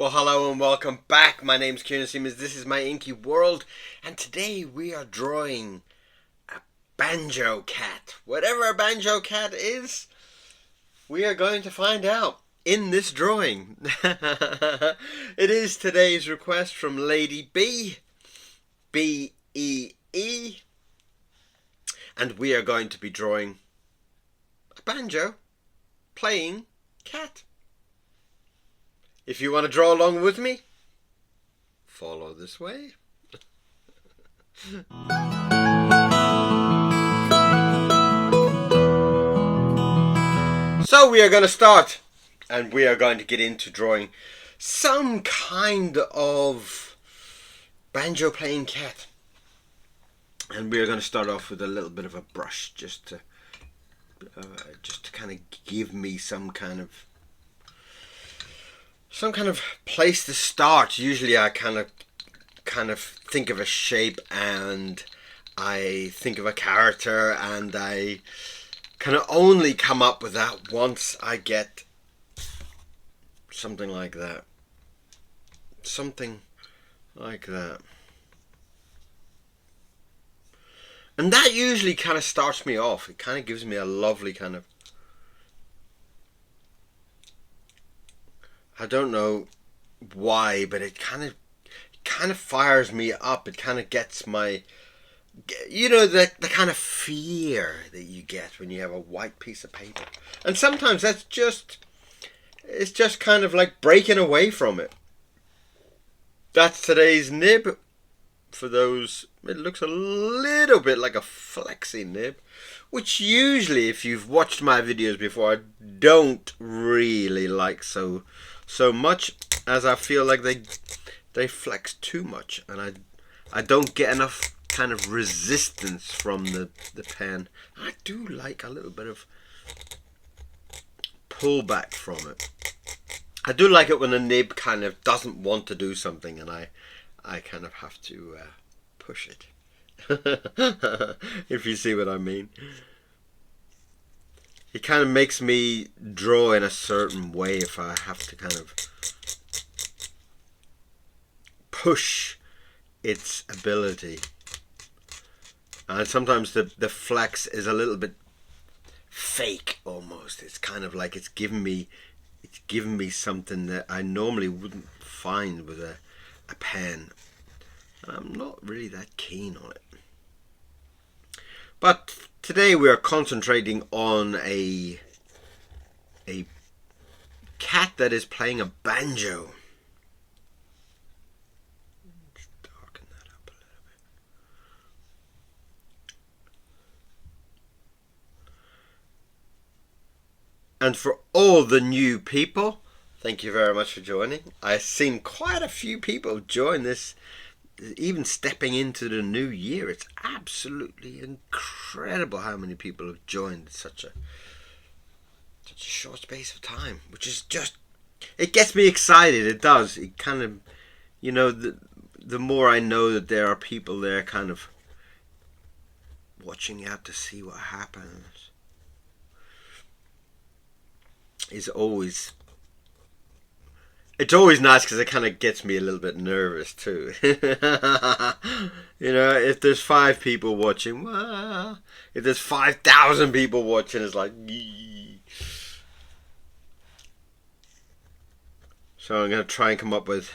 Well, hello and welcome back. My name's KIERON SEAMONS. This is my inky world, and today we are drawing a Banjo cat. Whatever a Banjo cat is, we are going to find out in this drawing. It is today's request from Lady B, B-E-E, and we are going to be drawing a banjo playing cat. If you want to draw along with me, follow this way. So we are going to start, and we are going to get into drawing some kind of banjo playing cat. And we are going to start off with a little bit of a brush, just to kind of give me some kind of place to start. Usually I kind of think of a shape and I think of a character, and I kind of only come up with that once I get something like that. Something like that. And that usually kind of starts me off. It kind of gives me a lovely kind of, I don't know why, but it kind of fires me up. It kind of gets my, you know, the kind of fear that you get when you have a white piece of paper. And sometimes it's just kind of like breaking away from it. That's today's nib. For those, it looks a little bit like a flexi nib, which usually, if you've watched my videos before, I don't really like so much, as I feel like they flex too much, and I don't get enough kind of resistance from the pen. I do like a little bit of pullback from it. I do like it when the nib kind of doesn't want to do something, and I kind of have to push it. If you see what I mean. It kind of makes me draw in a certain way if I have to kind of push its ability. And sometimes the flex is a little bit fake almost. It's kind of like it's giving me something that I normally wouldn't find with a pen. And I'm not really that keen on it. But today we are concentrating on a cat that is playing a banjo. Let's darken that up a little bit. And for all the new people, thank you very much for joining. I've seen quite a few people join this, even stepping into the new year. It's absolutely incredible how many people have joined such a short space of time, which is just, it gets me excited. It does. It kind of, you know, the more I know that there are people there kind of watching out to see what happens, is always, it's always nice, because it kind of gets me a little bit nervous too. You know, if there's 5 people watching, well, if there's 5,000 people watching, it's like, yee. So I'm going to try and come up with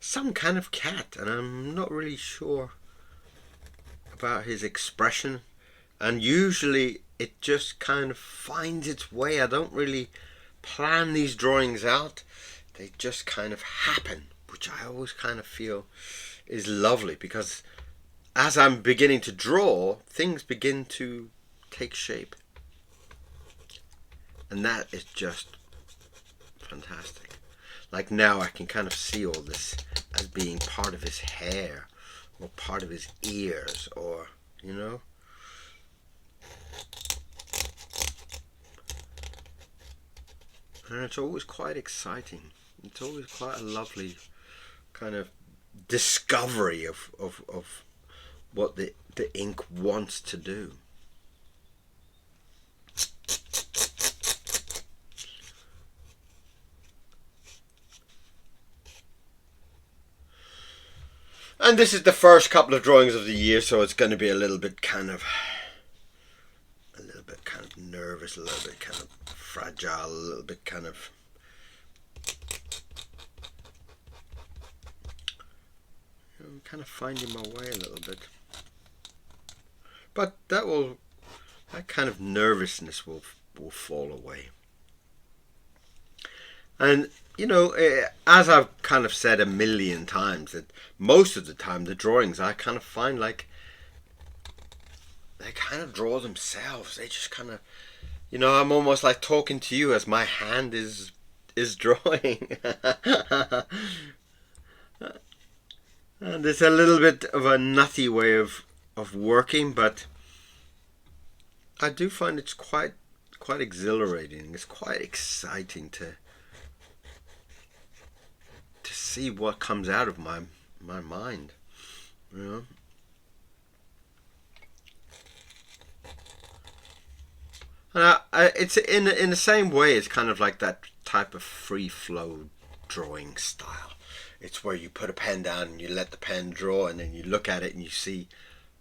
some kind of cat, and I'm not really sure about his expression, and usually it just kind of finds its way. I don't really plan these drawings out. They just kind of happen, which I always kind of feel is lovely, because as I'm beginning to draw, things begin to take shape, and that is just fantastic. Like now I can kind of see all this as being part of his hair, or part of his ears, or, you know. And it's always quite exciting. It's always quite a lovely kind of discovery of what the ink wants to do. And this is the first couple of drawings of the year, so it's going to be a little bit kind of nervous, a little bit kind of fragile, a little bit kind of kind of finding my way a little bit. But that kind of nervousness will fall away. And you know, as I've kind of said a million times, that most of the time the drawings I kind of find like they kind of draw themselves. They just kind of, you know, I'm almost like talking to you as my hand is drawing. And it's a little bit of a nutty way of working, but I do find it's quite exhilarating. It's quite exciting to see what comes out of my mind, you know. And it's in the same way. It's kind of like that type of free flow drawing style. It's where you put a pen down and you let the pen draw, and then you look at it and you see,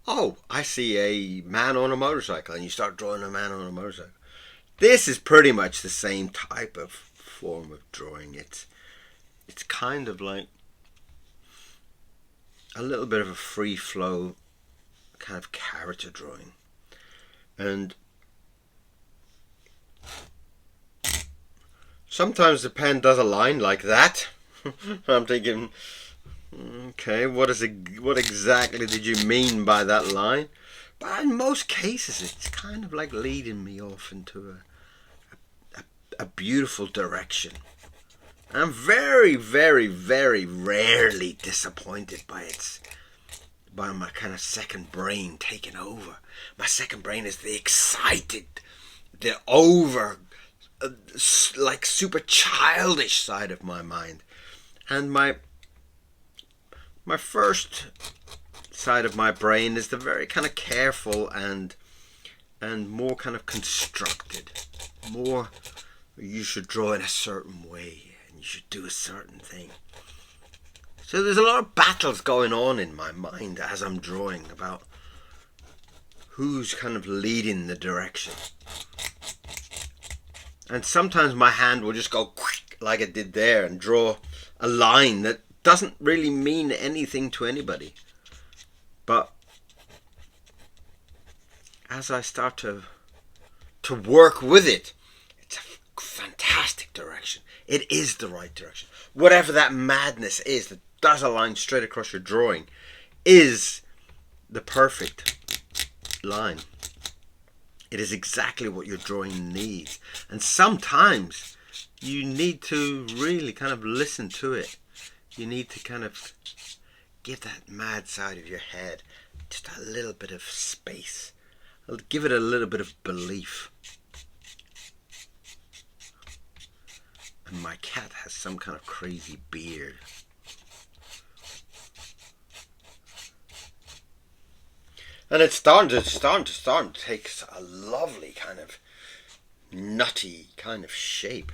oh, I see a man on a motorcycle, and you start drawing a man on a motorcycle. This is pretty much the same type of form of drawing. It's kind of like a little bit of a free flow kind of character drawing. And sometimes the pen does a line like that. I'm thinking, okay, what exactly did you mean by that line? But in most cases, it's kind of like leading me off into a beautiful direction. I'm very, very, very rarely disappointed by my kind of second brain taking over. My second brain is the excited, the over, like super childish side of my mind. And my first side of my brain is the very kind of careful and more kind of constructed. More, you should draw in a certain way and you should do a certain thing. So there's a lot of battles going on in my mind as I'm drawing about who's kind of leading the direction. And sometimes my hand will just go quick like it did there and draw a line that doesn't really mean anything to anybody. But as I start to work with it, it's a fantastic direction. It is the right direction. Whatever that madness is that does a line straight across your drawing is the perfect line. It is exactly what your drawing needs. And sometimes you need to really kind of listen to it. You need to kind of give that mad side of your head just a little bit of space. Give it a little bit of belief. And my cat has some kind of crazy beard. And it's starting to take a lovely kind of nutty kind of shape.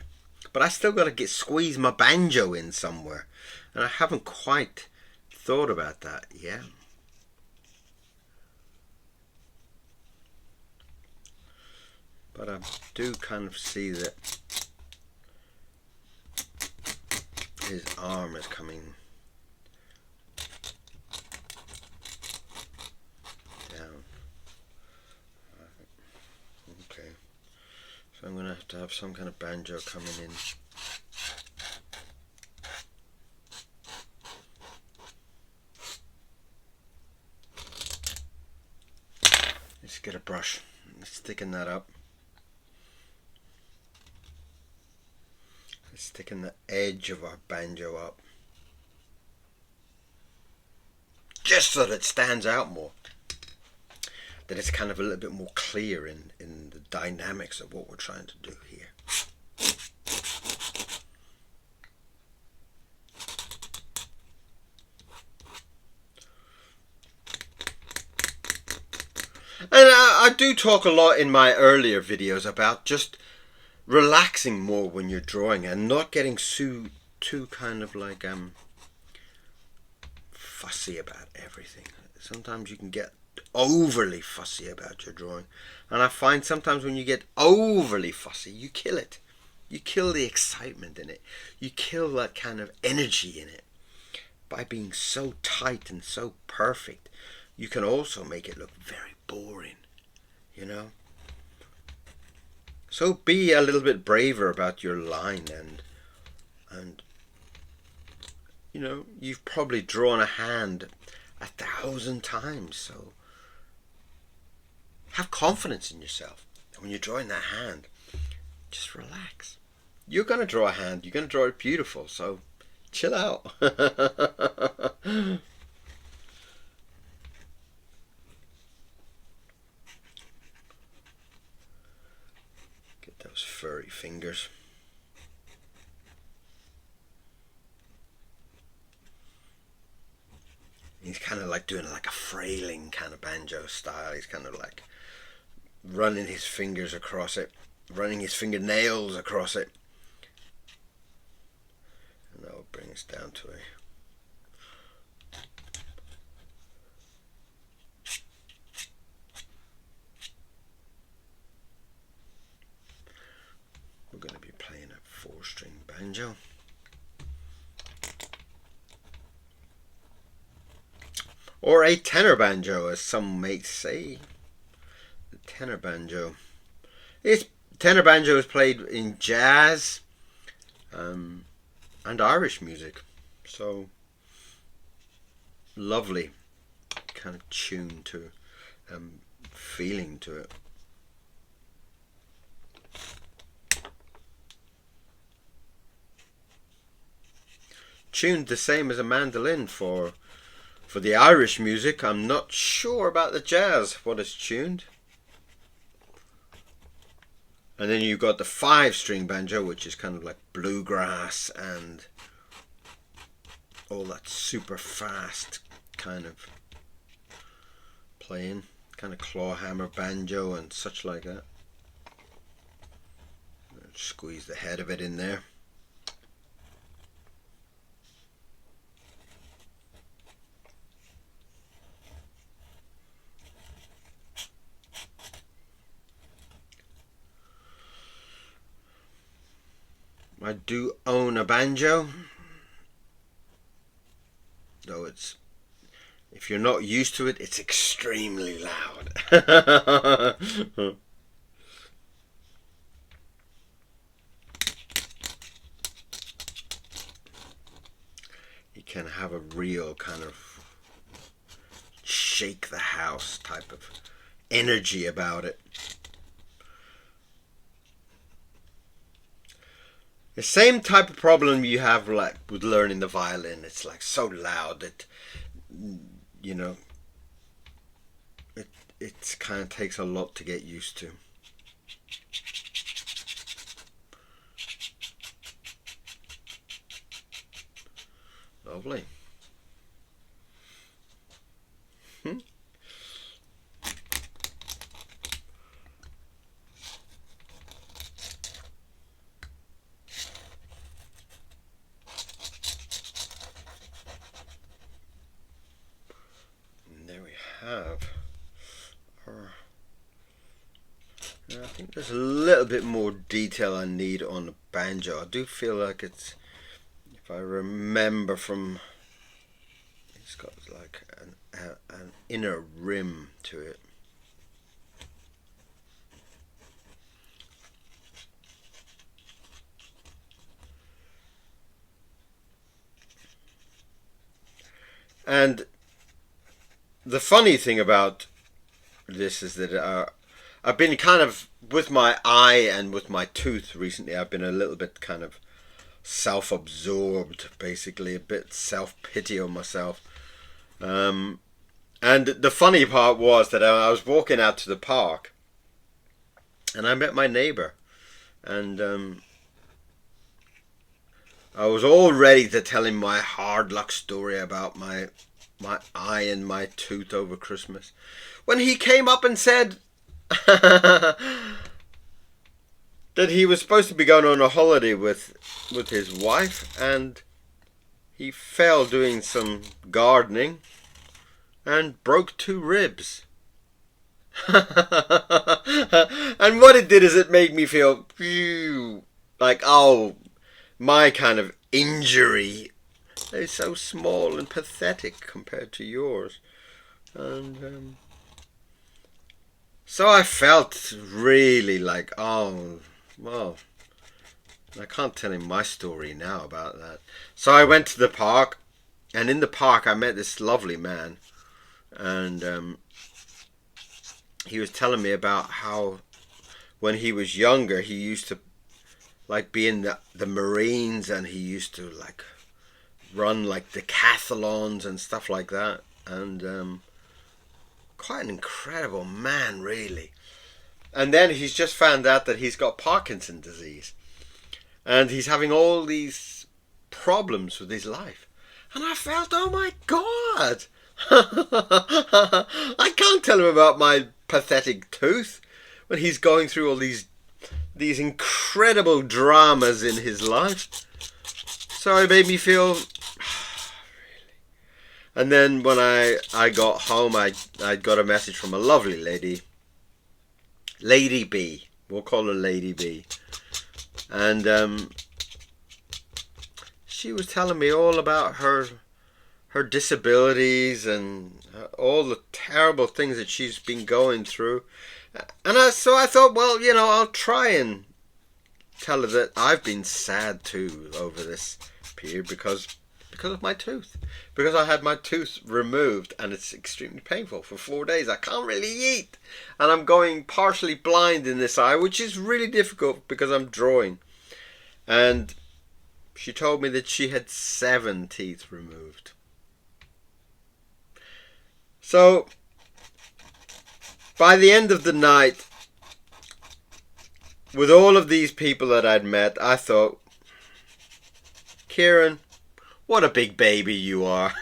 But I still got to squeeze my banjo in somewhere. And I haven't quite thought about that yet. But I do kind of see that his arm is coming down. Okay. So I'm going to have some kind of banjo coming in. Let's get a brush. Let's thicken that up. Let's thicken the edge of our banjo up. Just so that it stands out more. That it's kind of a little bit more clear in the dynamics of what we're trying to do here. And I do talk a lot in my earlier videos about just relaxing more when you're drawing and not getting too kind of like fussy about everything. Sometimes you can get overly fussy about your drawing. And I find sometimes when you get overly fussy, you kill it. You kill the excitement in it. You kill that kind of energy in it. By being so tight and so perfect, you can also make it look very boring, you know? So be a little bit braver about your line, and you know, you've probably drawn a hand 1,000 times, so have confidence in yourself. And when you're drawing that hand, just relax. You're going to draw a hand, you're going to draw it beautiful, so chill out. Get those furry fingers. He's kind of like doing like a frailing kind of banjo style. He's kind of like running his fingers across it, running his fingernails across it. And that will bring us down to a we're going to be playing a 4-string banjo. Or a tenor banjo, as some may say. The tenor banjo. Tenor banjo is played in jazz and Irish music. So lovely kind of tune to feeling to it. Tuned the same as a mandolin for the Irish music. I'm not sure about the jazz, what is tuned. And then you've got the 5-string banjo, which is kind of like bluegrass and all that super fast kind of playing, kind of clawhammer banjo and such like that. Squeeze the head of it in there. I do own a banjo, though if you're not used to it, it's extremely loud. You can have a real kind of shake the house type of energy about it. The same type of problem you have like with learning the violin. It's like so loud that, you know, it kind of takes a lot to get used to. Lovely. Have I think there's a little bit more detail I need on the banjo. I do feel like it's, if I remember from, it's got like an inner rim to it. And the funny thing about this is that I've been kind of, with my eye and with my tooth recently, I've been a little bit kind of self-absorbed, basically, a bit self-pity on myself. And the funny part was that I was walking out to the park and I met my neighbor, and I was all ready to tell him my hard luck story about my eye and my tooth over Christmas, when he came up and said that he was supposed to be going on a holiday with his wife, and he fell doing some gardening and broke 2 ribs. And what it did is it made me feel like, oh, my kind of injury is so small and pathetic compared to yours. And so I felt really like, oh, well, I can't tell him my story now about that. So I went to the park, and in the park I met this lovely man, and he was telling me about how when he was younger he used to like be in the Marines, and he used to like run like decathlons and stuff like that, and quite an incredible man, really. And then he's just found out that he's got Parkinson's disease, and he's having all these problems with his life. And I felt, oh my God, I can't tell him about my pathetic tooth when he's going through all these incredible dramas in his life. So it made me feel And then when I got home, I got a message from a lovely lady, Lady B. We'll call her Lady B. And she was telling me all about her disabilities and all the terrible things that she's been going through. And so I thought, well, I'll try and tell her that I've been sad too over this period because of my tooth. Because I had my tooth removed and it's extremely painful for 4 days. I can't really eat. And I'm going partially blind in this eye, which is really difficult because I'm drawing. And she told me that she had 7 teeth removed. So, by the end of the night, with all of these people that I'd met, I thought, Kieran, what a big baby you are.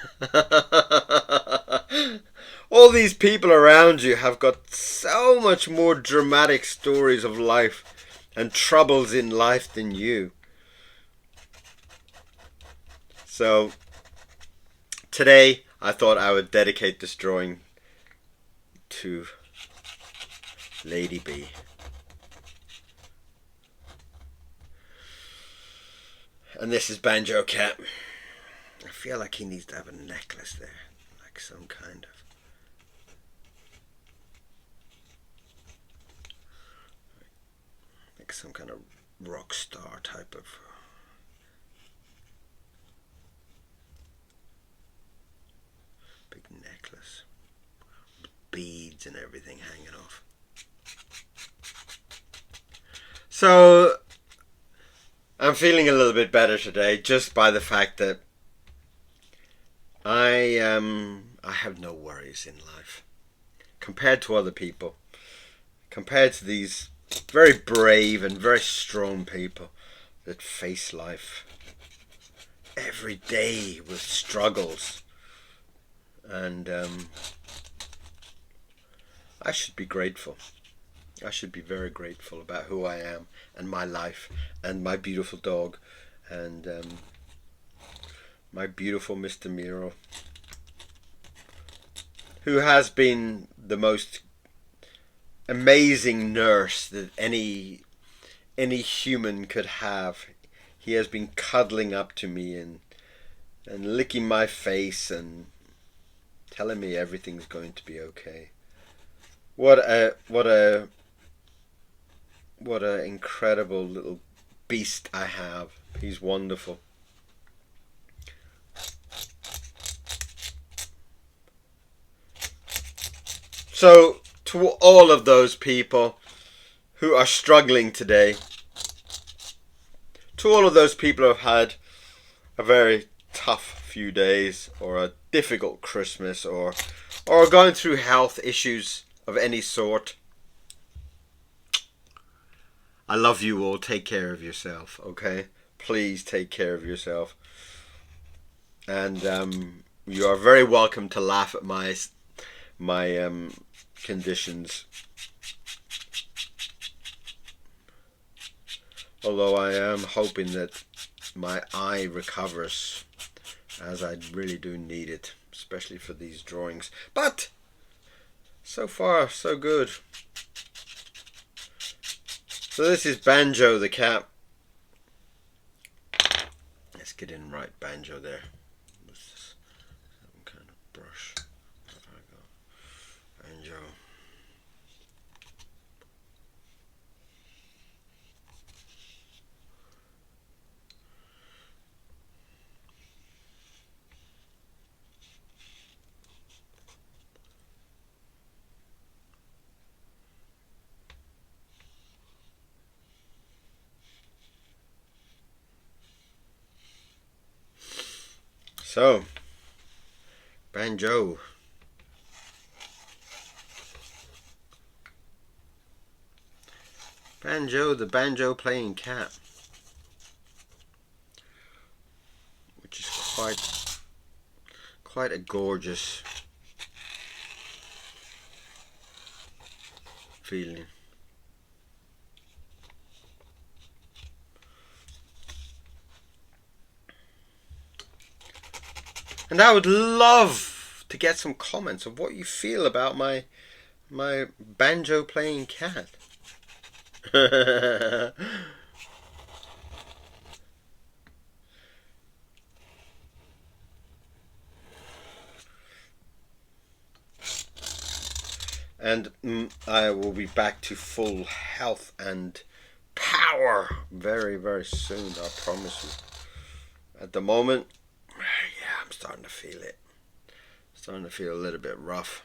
All these people around you have got so much more dramatic stories of life and troubles in life than you. So, today I thought I would dedicate this drawing to Lady B. And this is Banjo Cat. I feel like he needs to have a necklace there, like some kind of rock star type of big necklace with beads and everything hanging off. So I'm feeling a little bit better today just by the fact that I have no worries in life compared to other people, compared to these very brave and very strong people that face life every day with struggles. And I should be grateful. I should be very grateful about who I am and my life and my beautiful dog and my beautiful Mr. Miro, who has been the most amazing nurse that any human could have. He has been cuddling up to me and licking my face and telling me everything's going to be okay. What a incredible little beast I have. He's wonderful. So, to all of those people who are struggling today, to all of those people who have had a very tough few days, or a difficult Christmas, or going through health issues of any sort, I love you all. Take care of yourself, okay? Please take care of yourself. And you are very welcome to laugh at my conditions. Although I am hoping that my eye recovers as I really do need it, especially for these drawings. But so far so good. So this is Banjo the cat. Let's get in right Banjo there. Some kind of brush. There I go. Banjo. So, Banjo. Banjo, the banjo playing cat. Which is quite a gorgeous feeling. And I would love to get some comments of what you feel about my banjo playing cat. And I will be back to full health and power very, very soon, I promise you. At the moment, yeah, I'm starting to feel it. Starting to feel a little bit rough.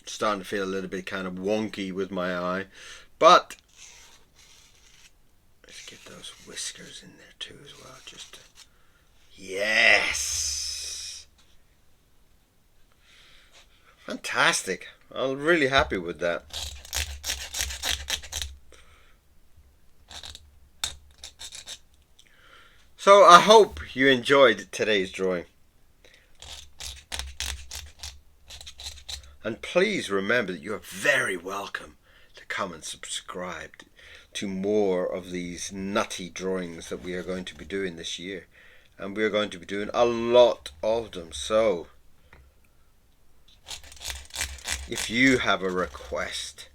Starting to feel a little bit kind of wonky with my eye. But let's get those whiskers in there too as well. Just to, yes! Fantastic. I'm really happy with that. So I hope you enjoyed today's drawing. And please remember that you are very welcome to come and subscribe to more of these nutty drawings that we are going to be doing this year. And we are going to be doing a lot of them. So if you have a request,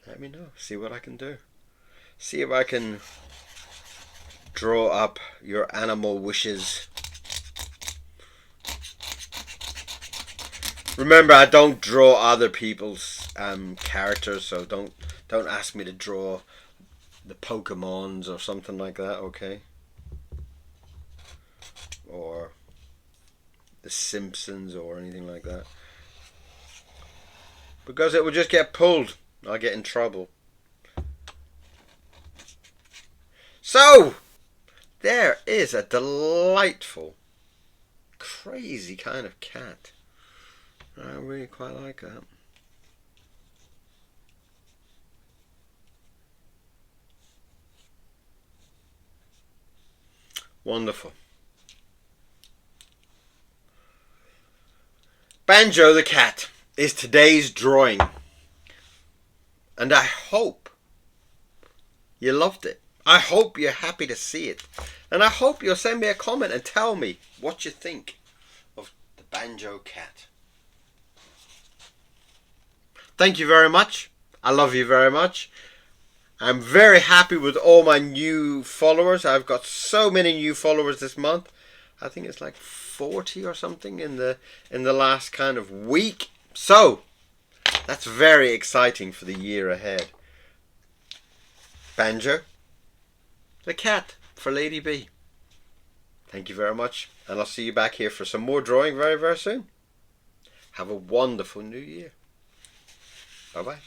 let me know. See what I can do. See if I can draw up your animal wishes. Remember, I don't draw other people's characters, so don't ask me to draw the Pokemons or something like that, okay? Or the Simpsons or anything like that. Because it will just get pulled. I'll get in trouble. So, there is a delightful, crazy kind of cat. I really quite like that. Wonderful. Banjo the cat is today's drawing. And I hope you loved it. I hope you're happy to see it. And I hope you'll send me a comment and tell me what you think of the Banjo cat. Thank you very much. I love you very much. I'm very happy with all my new followers. I've got so many new followers this month. I think it's like 40 or something in the last kind of week. So that's very exciting for the year ahead. Banjo the cat for Lady B. Thank you very much, and I'll see you back here for some more drawing very, very soon. Have a wonderful new year. Bye bye.